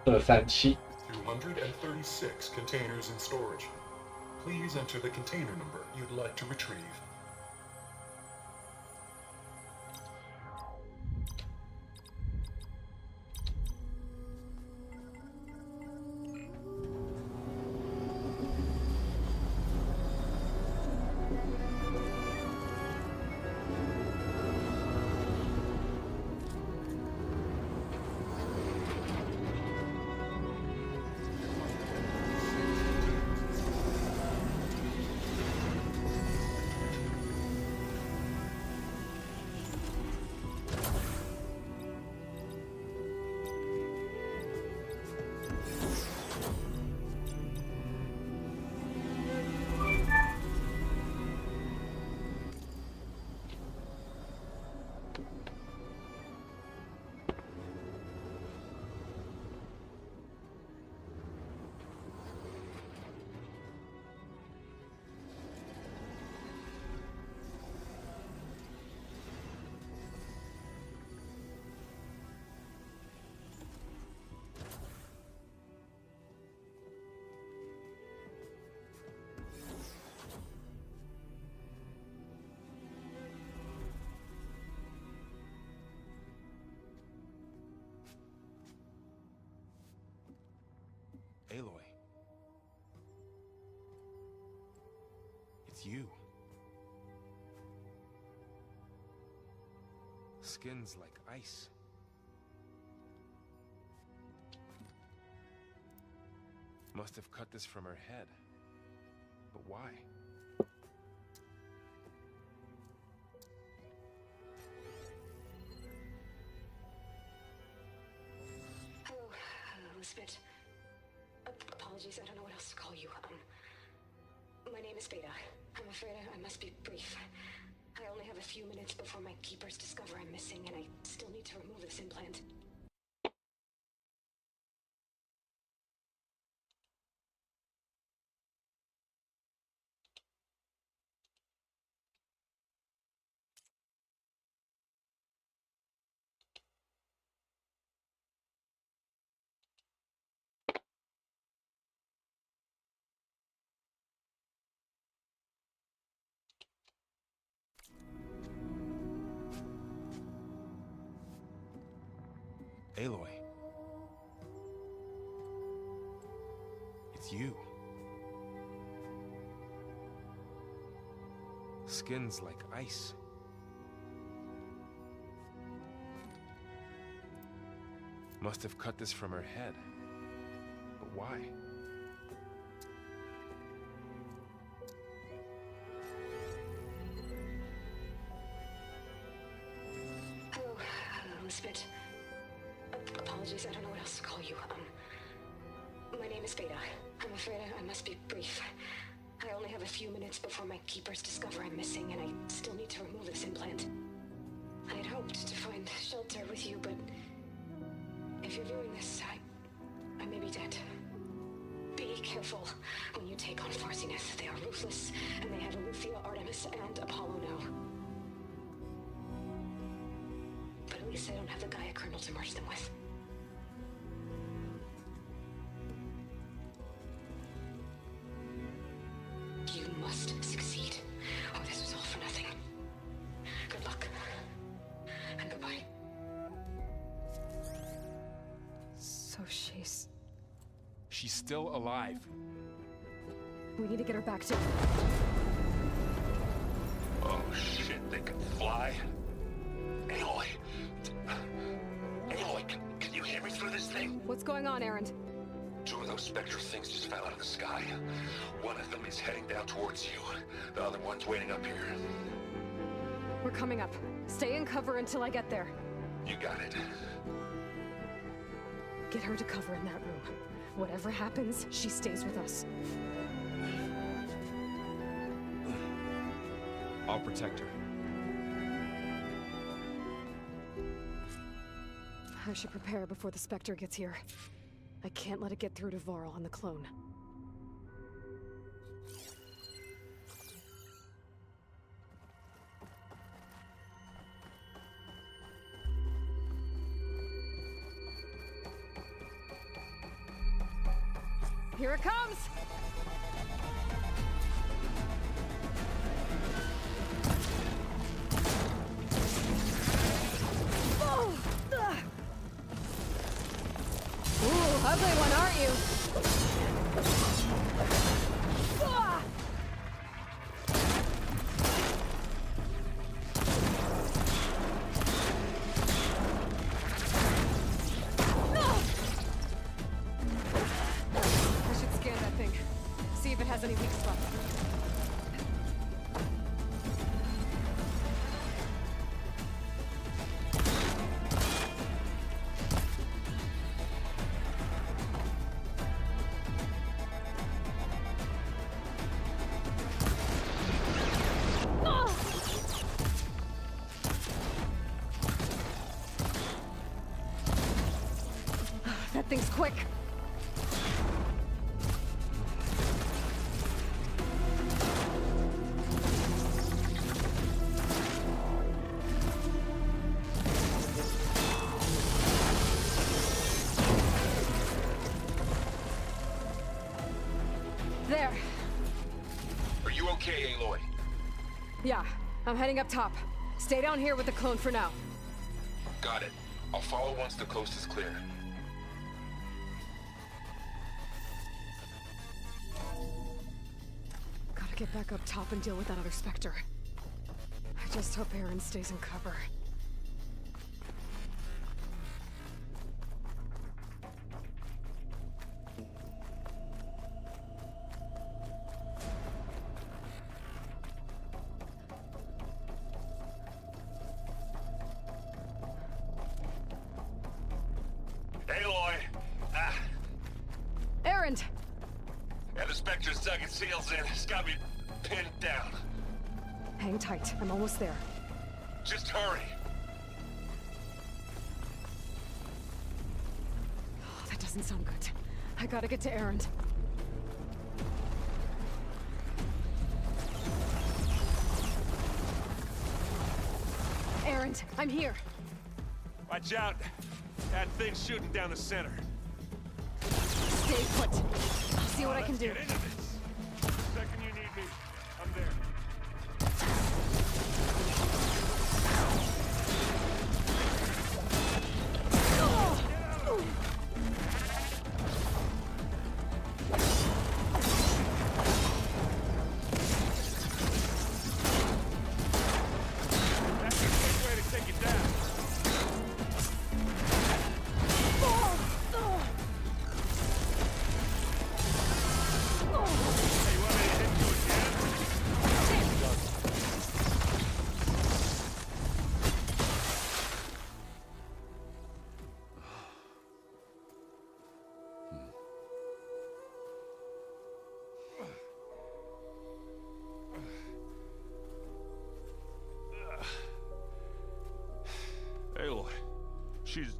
237。236 containers in storage. Please enter the container number you'd like to retrieve. Aloy. It's you. Skin's like ice. Must have cut this from her head. But why? Hello, Elizabeth. Apologies, I don't know what else to call you. My name is Beta. I'm afraid I must be brief. I only have a few minutes before my keepers discover I'm missing, and I still need to remove this implant. Aloy. It's you. Skin's like ice. Must have cut this from her head. But why? Hello, Elizabeth. Apologies, I don't know what else to call you. My name is Beta. I'm afraid I must be brief. I only have a few minutes before my keepers discover I'm missing, and I still need to remove this implant. I had hoped to find shelter with you, but if you're viewing this, I may be dead. Be careful when you take on Farsiness. They are ruthless, and they have Aletheia, Artemis, and Apollo now. But at least I don't have the Gaia kernel to merge them with. You must succeed, or this was all for nothing. Good luck, and goodbye. So she's... She's still alive. We need to get her back to... Oh shit, they can fly? Aloy! Aloy, can you hear me through this thing? What's going on, Erend? Two of those Spectre things just fell out of the sky. One of them is heading down towards you. The other one's waiting up here. We're coming up. Stay in cover until I get there. You got it. Get her to cover in that room. Whatever happens, she stays with us. I'll protect her. I should prepare before the Spectre gets here. I can't let it get through to Varl on the clone. Here it comes! Oh! Ooh, ugly one, aren't you? Ah! I should scan that thing. See if it has any weak spots. That thing's quick. There. Are you okay, Aloy? Yeah, I'm heading up top. Stay down here with the clone for now. Got it. I'll follow once the coast is clear. Gotta get back up top and deal with that other Spectre. I just hope Aaron stays in cover. Aloy! Aaron! Yeah, the Spectre's dug its heels in. It's got me pinned down. Hang tight, I'm almost there. Just hurry. Oh, that doesn't sound good. I gotta get to Aaron. Aaron, I'm here. Watch out. That thing's shooting down the center. Stay put. I'll see what I can do. Get into this. The second you need me, I'm there. That's a quick way to take it down. Hey, you want me to hit you again? Aloy, she's...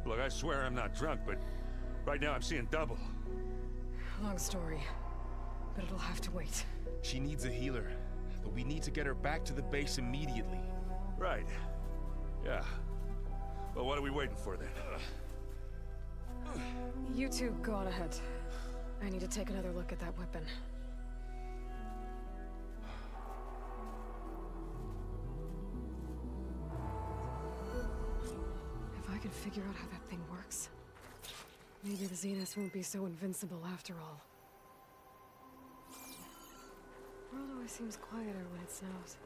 Look, I swear I'm not drunk, but right now I'm seeing double. Long story, but it'll have to wait. She needs a healer, but we need to get her back to the base immediately. Right. Yeah. Well, what are we waiting for then? You two go on ahead. I need to take another look at that weapon. If I can figure out how that thing works, maybe the Zenith won't be so invincible after all. World always seems quieter when it snows.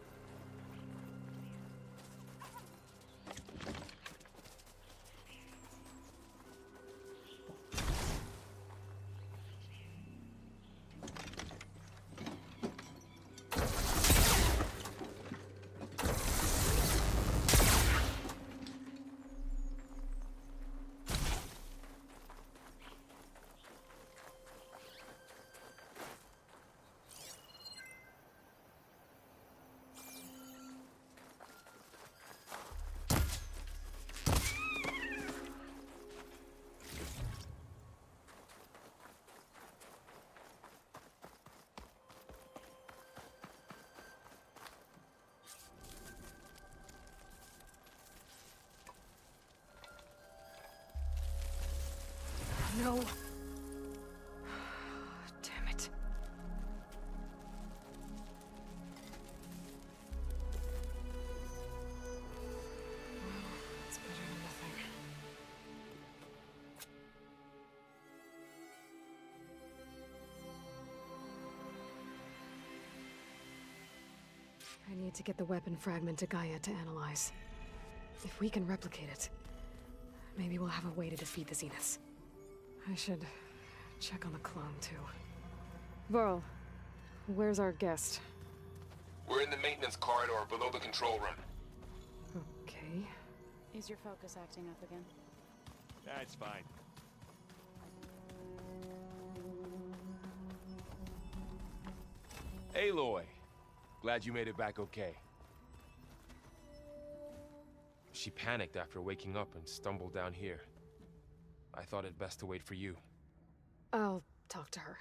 No. Damn it. It's better than nothing. I need to get the weapon fragment to Gaia to analyze. If we can replicate it, maybe we'll have a way to defeat the Zeniths. I should check on the clone, too. Varl, where's our guest? We're in the maintenance corridor below the control room. Okay. Is your focus acting up again? That's fine. Aloy, glad you made it back okay. She panicked after waking up and stumbled down here. I thought it best to wait for you. I'll talk to her.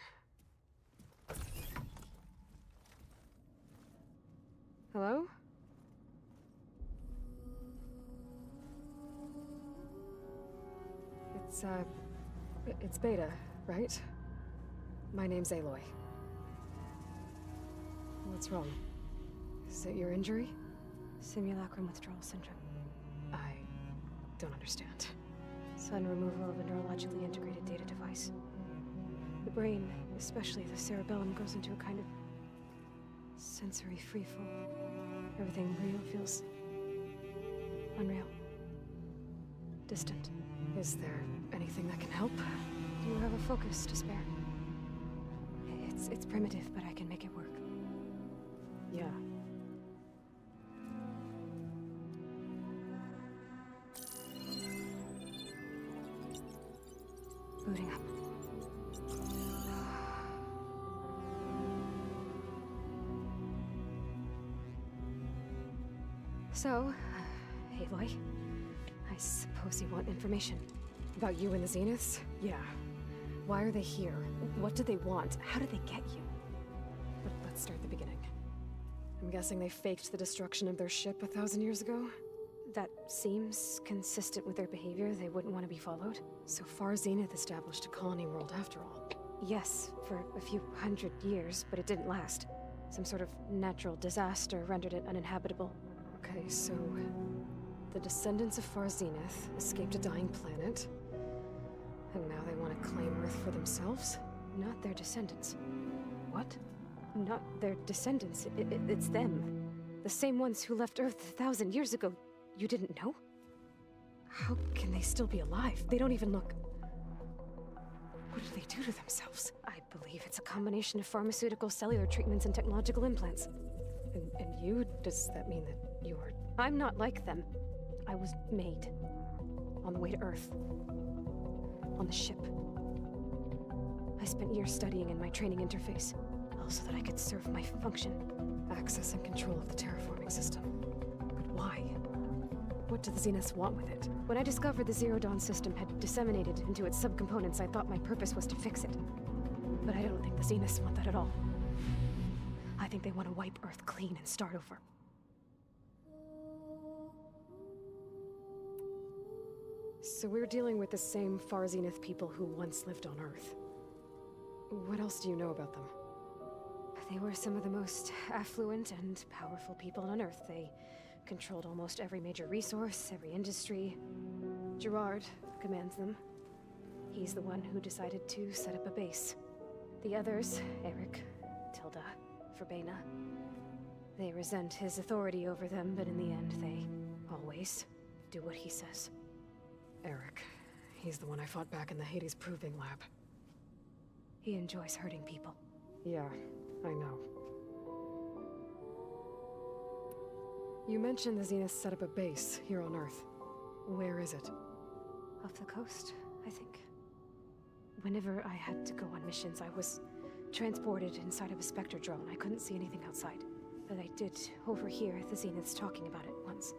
Hello? It's Beta, right? My name's Aloy. What's wrong? Is it your injury? Simulacrum withdrawal syndrome. I don't understand. Sudden removal of a neurologically integrated data device. The brain, especially the cerebellum, goes into a kind of sensory freefall. Everything real feels unreal. Distant. Is there anything that can help? Do you have a focus to spare? It's primitive, but I can make it work. Yeah. Booting up. So, Aloy, I suppose you want information. About you and the Zeniths? Yeah. Why are they here? What do they want? How did they get you? But let's start at the beginning. I'm guessing they faked the destruction of their ship 1,000 years ago? That seems consistent with their behavior. They wouldn't want to be followed. So far, Zenith established a colony world after all. Yes, for a few hundred years, but it didn't last. Some sort of natural disaster rendered it uninhabitable. Okay, so the descendants of Far Zenith escaped a dying planet, and now they want to claim Earth for themselves? Not their descendants. What? Not their descendants. It's them. The same ones who left Earth 1,000 years ago. You didn't know? How can they still be alive? They don't even look... What do they do to themselves? I believe it's a combination of pharmaceutical, cellular treatments, and technological implants. And you? Does that mean that you're... I'm not like them. I was made. On the way to Earth. On the ship. I spent years studying in my training interface, all so that I could serve my function. Access and control of the terraforming system. But why? What do the Zeniths want with it? When I discovered the Zero Dawn system had disseminated into its subcomponents, I thought my purpose was to fix it. But I don't think the Zeniths want that at all. I think they want to wipe Earth clean and start over. So we're dealing with the same Far Zenith people who once lived on Earth. What else do you know about them? They were some of the most affluent and powerful people on Earth. They controlled almost every major resource, every industry. Gerard commands them. He's the one who decided to set up a base. The others, Eric, Tilda, Verbena, they resent his authority over them, but in the end, they always do what he says. Eric. He's the one I fought back in the Hades Proving Lab. He enjoys hurting people. Yeah, I know. You mentioned the Zenith set up a base here on Earth. Where is it? Off the coast, I think. Whenever I had to go on missions, I was transported inside of a Spectre drone. I couldn't see anything outside. But I did overhear the Zeniths talking about it once.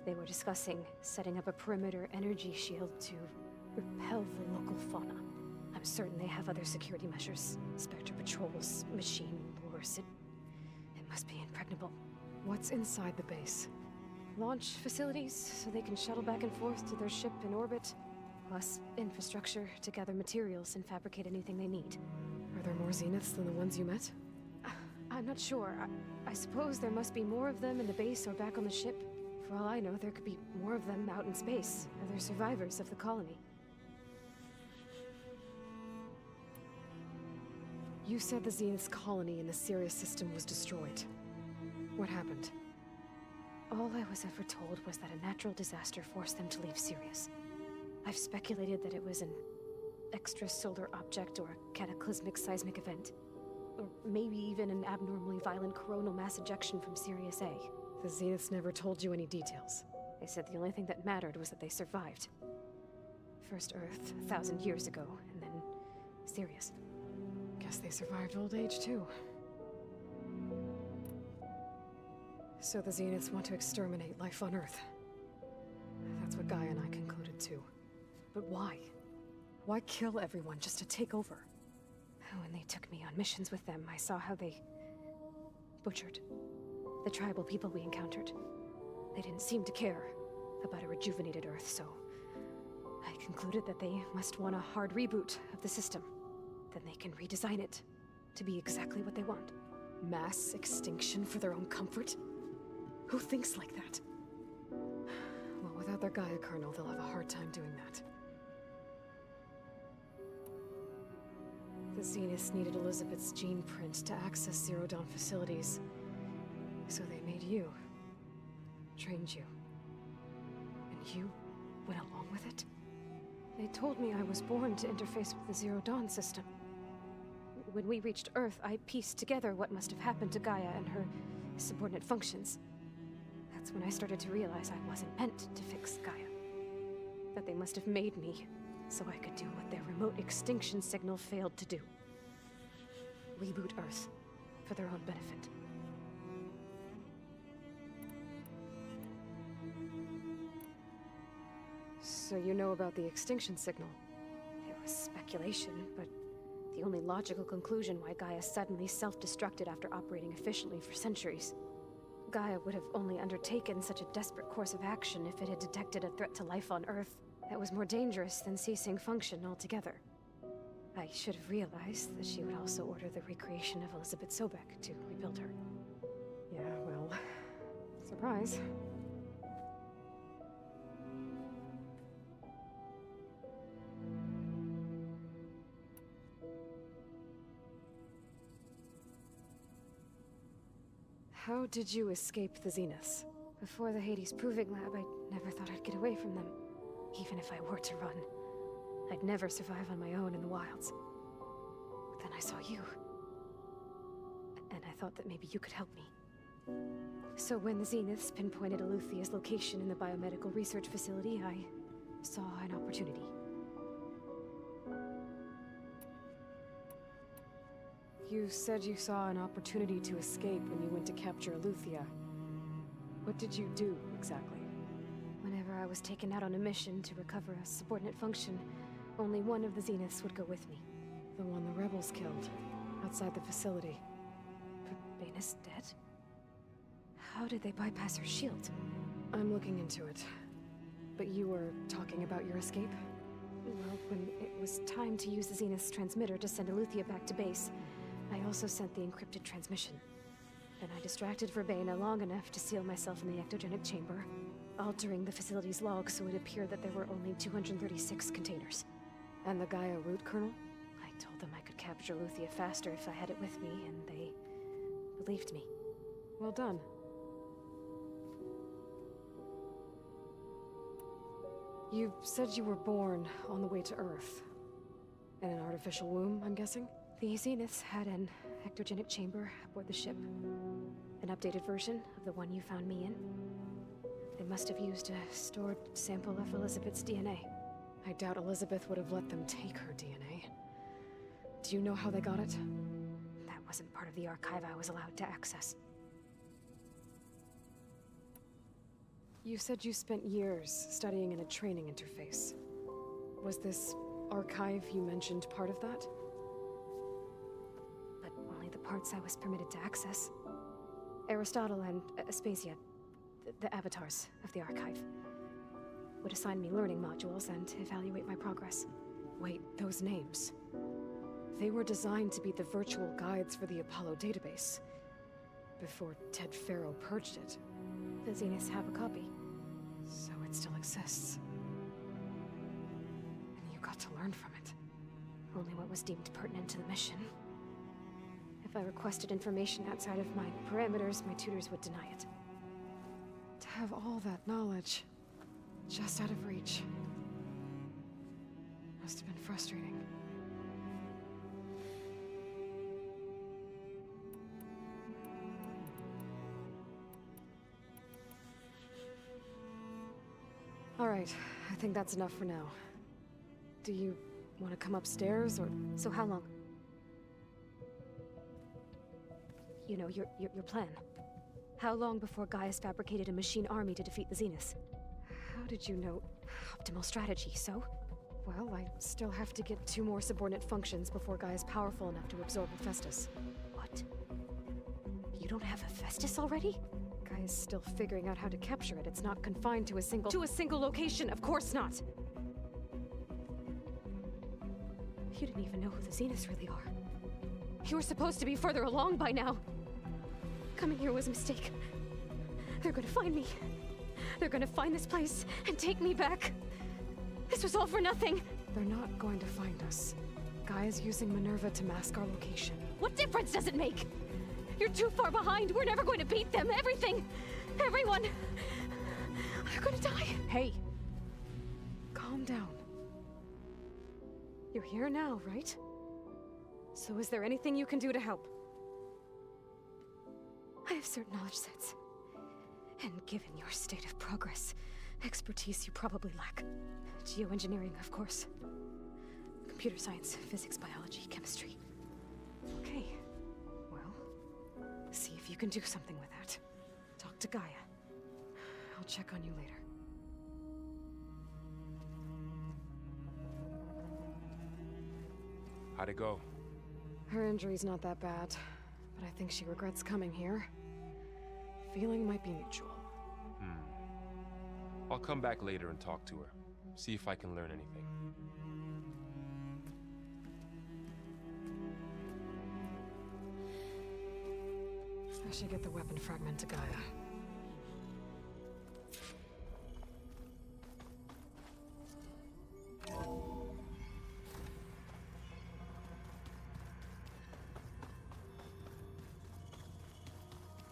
They were discussing setting up a perimeter energy shield to repel the local fauna. I'm certain they have other security measures. Spectre patrols, machine lures. It must be impregnable. What's inside the base? Launch facilities, so they can shuttle back and forth to their ship in orbit. plus infrastructure to gather materials and fabricate anything they need. Are there more Zeniths than the ones you met? I'm not sure. I suppose there must be more of them in the base or back on the ship. For all I know, there could be more of them out in space, other survivors of the colony. You said the Zenith's colony in the Sirius system was destroyed. What happened? All I was ever told was that a natural disaster forced them to leave Sirius. I've speculated that it was an extrasolar object or a cataclysmic seismic event. Or maybe even an abnormally violent coronal mass ejection from Sirius A. The Zeniths never told you any details. They said the only thing that mattered was that they survived. First Earth, 1,000 years ago, and then Sirius. Guess they survived old age, too. So the Zeniths want to exterminate life on Earth. That's what Gaia and I concluded, too. But why? Why kill everyone just to take over? When they took me on missions with them, I saw how they butchered the tribal people we encountered. They didn't seem to care about a rejuvenated Earth, so I concluded that they must want a hard reboot of the system. Then they can redesign it to be exactly what they want. Mass extinction for their own comfort? Who thinks like that? Well, without their Gaia kernel, they'll have a hard time doing that. The Zeniths needed Elizabeth's gene print to access Zero Dawn facilities. So they made you. Trained you. And you went along with it? They told me I was born to interface with the Zero Dawn system. When we reached Earth, I pieced together what must have happened to Gaia and her subordinate functions. That's when I started to realize I wasn't meant to fix Gaia. That they must have made me so I could do what their remote extinction signal failed to do. Reboot Earth for their own benefit. So you know about the extinction signal? There was speculation, but the only logical conclusion why Gaia suddenly self-destructed after operating efficiently for centuries. Gaia would have only undertaken such a desperate course of action if it had detected a threat to life on Earth that was more dangerous than ceasing function altogether. I should have realized that she would also order the recreation of Elizabeth Sobek to rebuild her. Yeah, well, surprise. How did you escape the Zeniths? Before the Hades Proving Lab, I never thought I'd get away from them. Even if I were to run, I'd never survive on my own in the wilds. But then I saw you. And I thought that maybe you could help me. So when the Zeniths pinpointed Eluthia's location in the biomedical research facility, I saw an opportunity. You said you saw an opportunity to escape when you went to capture Eluthia. What did you do, exactly? Whenever I was taken out on a mission to recover a subordinate function, only one of the Zeniths would go with me. The one the rebels killed, outside the facility. Baina's dead? How did they bypass her shield? I'm looking into it. But you were talking about your escape? Well, when it was time to use the Zenith's transmitter to send Eluthia back to base, I also sent the encrypted transmission. Then I distracted Verbena long enough to seal myself in the ectogenic chamber, altering the facility's log so it appeared that there were only 236 containers. And the Gaia root kernel? I told them I could capture Eluthia faster if I had it with me, and they believed me. Well done. You said you were born on the way to Earth. In an artificial womb, I'm guessing? The Zeniths had an ectogenic chamber aboard the ship. An updated version of the one you found me in. They must have used a stored sample of Elizabeth's DNA. I doubt Elizabeth would have let them take her DNA. Do you know how they got it? That wasn't part of the archive I was allowed to access. You said you spent years studying in a training interface. Was this archive you mentioned part of that? But only the parts I was permitted to access. Aristotle and Aspasia, the avatars of the archive. would assign me learning modules and evaluate my progress. Wait, those names. They were designed to be the virtual guides for the Apollo database. Before Ted Faro purged it. The Zeniths have a copy. So it still exists. And you got to learn from it. Only what was deemed pertinent to the mission. If I requested information outside of my parameters, my tutors would deny it. To have all that knowledge, just out of reach. Must have been frustrating. All right, I think that's enough for now. Do you want to come upstairs, or... So how long? You know, your plan. How long before Gaius fabricated a machine army to defeat the Zeniths? How did you know? Optimal strategy, so? Well, I still have to get 2 more subordinate functions before Gaia's powerful enough to absorb Hephaestus. What? You don't have Hephaestus already? Gaia's still figuring out how to capture it. It's not confined to a single... To a single location, of course not! You didn't even know who the Zeniths really are. You were supposed to be further along by now. Coming here was a mistake. They're gonna find me. They're gonna find this place and take me back. This was all for nothing. They're not going to find us. Gaia's using Minerva to mask our location. What difference does it make? You're too far behind. We're never going to beat them. Everything. Everyone. They're gonna die. Hey. Calm down. You're here now, right? So is there anything you can do to help? I have certain knowledge sets. And given your state of progress, expertise you probably lack. Geoengineering, of course. Computer science, physics, biology, chemistry. Okay. Well, see if you can do something with that. Talk to Gaia. I'll check on you later. How'd it go? Her injury's not that bad, but I think she regrets coming here. Feeling might be mutual. I'll come back later and talk to her. See if I can learn anything. I should get the weapon fragment to Gaia.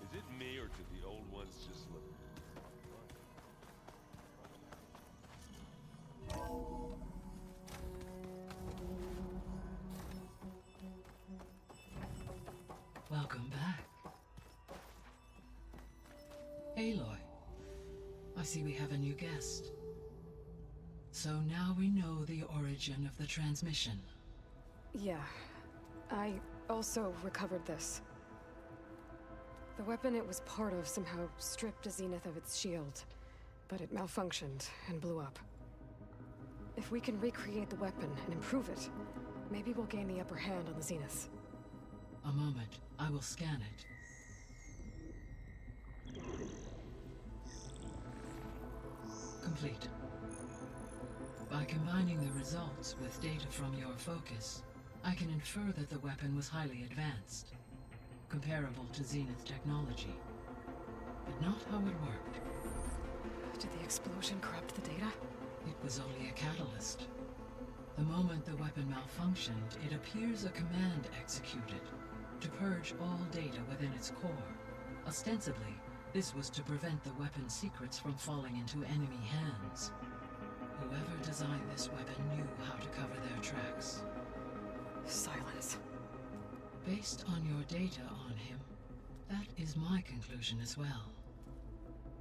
Is it me, or do the old ones just look... Welcome back. Aloy, I see we have a new guest. So now we know the origin of the transmission. Yeah. I also recovered this. The weapon it was part of somehow stripped a Zenith of its shield, but it malfunctioned and blew up. If we can recreate the weapon and improve it, maybe we'll gain the upper hand on the Zeniths. A moment, I will scan it. Complete. By combining the results with data from your focus, I can infer that the weapon was highly advanced, comparable to Zenith technology, but not how it worked. Did the explosion corrupt the data? It was only a catalyst. The moment the weapon malfunctioned, it appears a command executed to purge all data within its core. Ostensibly, this was to prevent the weapon's secrets from falling into enemy hands. Whoever designed this weapon knew how to cover their tracks. Silence. Based on your data on him, that is my conclusion as well.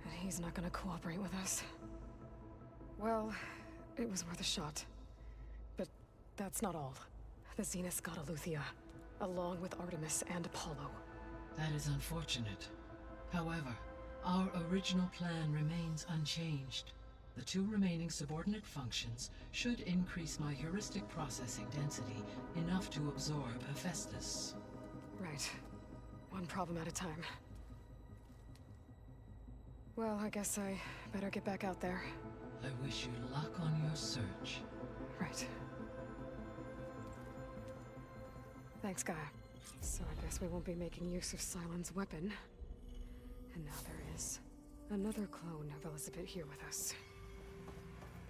And he's not gonna cooperate with us. Well, it was worth a shot. But that's not all. The Zeniths got Aletheia, along with Artemis and Apollo. That is unfortunate. However, our original plan remains unchanged. The 2 remaining subordinate functions should increase my heuristic processing density enough to absorb Hephaestus. Right. One problem at a time. Well, I guess I better get back out there. I wish you luck on your search. Right. Thanks, Gaia. So I guess we won't be making use of Cylon's weapon. And now there is another clone of Elizabeth here with us.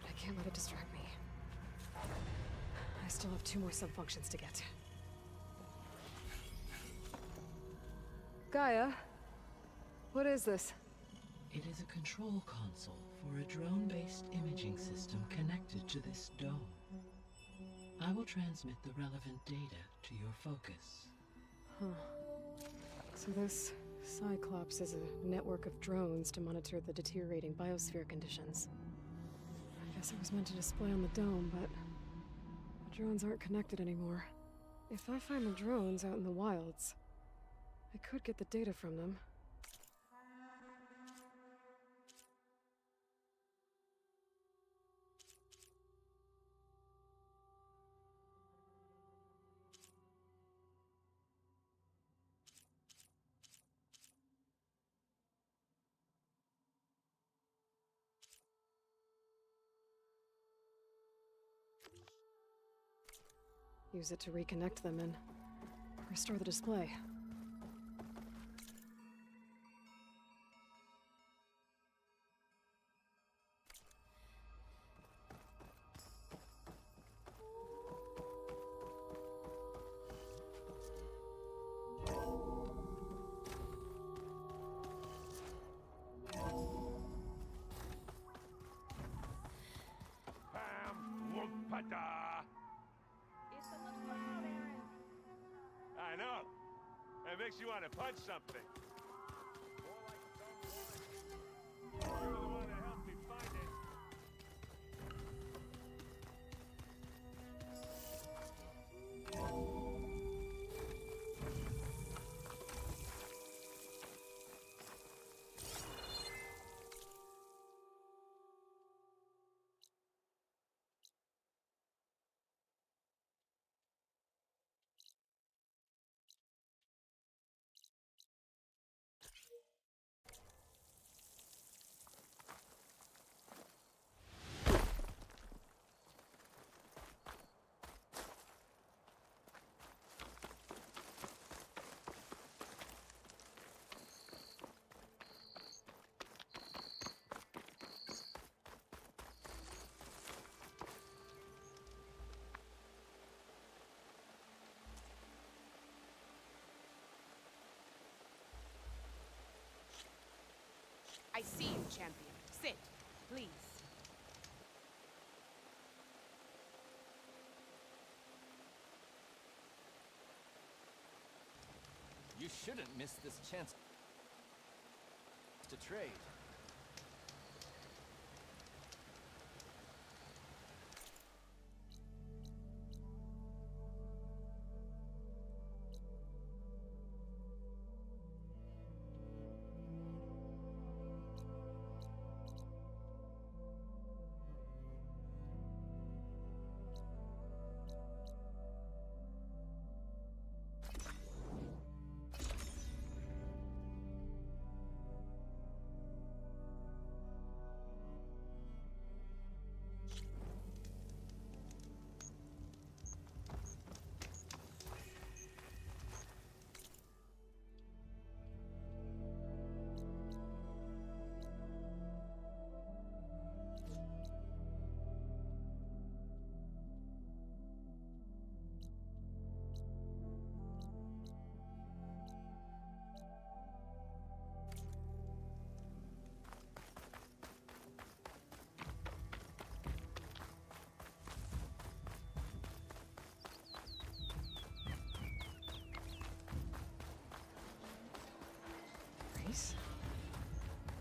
But I can't let it distract me. I still have 2 more sub-functions to get. Gaia? What is this? It is a control console for a drone-based imaging system connected to this dome. I will transmit the relevant data to your focus. Huh. So this Cyclops is a network of drones to monitor the deteriorating biosphere conditions. I guess it was meant to display on the dome, but the drones aren't connected anymore. If I find the drones out in the wilds, I could get the data from them. Use it to reconnect them and restore the display. I know. It makes you want to punch something. You're the one that helped me find it. I see you, champion. Sit, please. You shouldn't miss this chance to trade.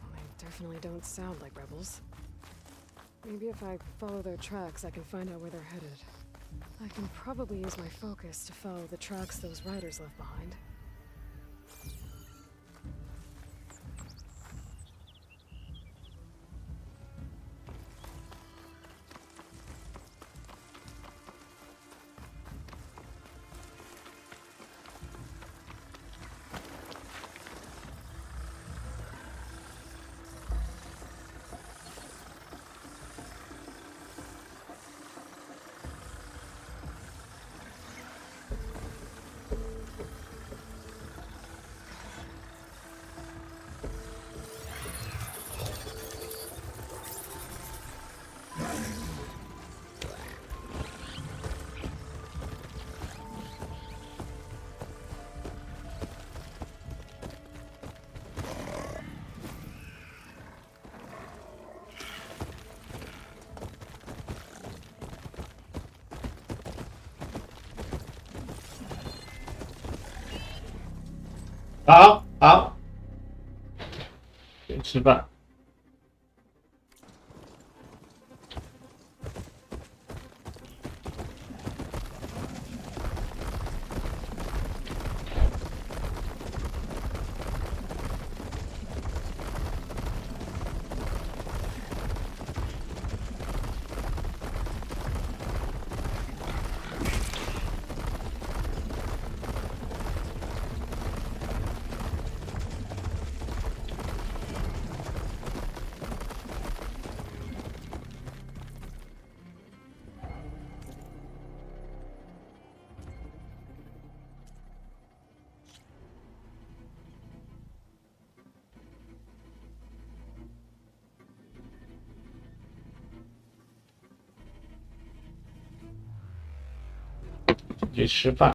Well, they definitely don't sound like rebels. Maybe if I follow their tracks, I can find out where they're headed. I can probably use my focus to follow the tracks those riders left behind. 好，好，先吃饭。去吃饭。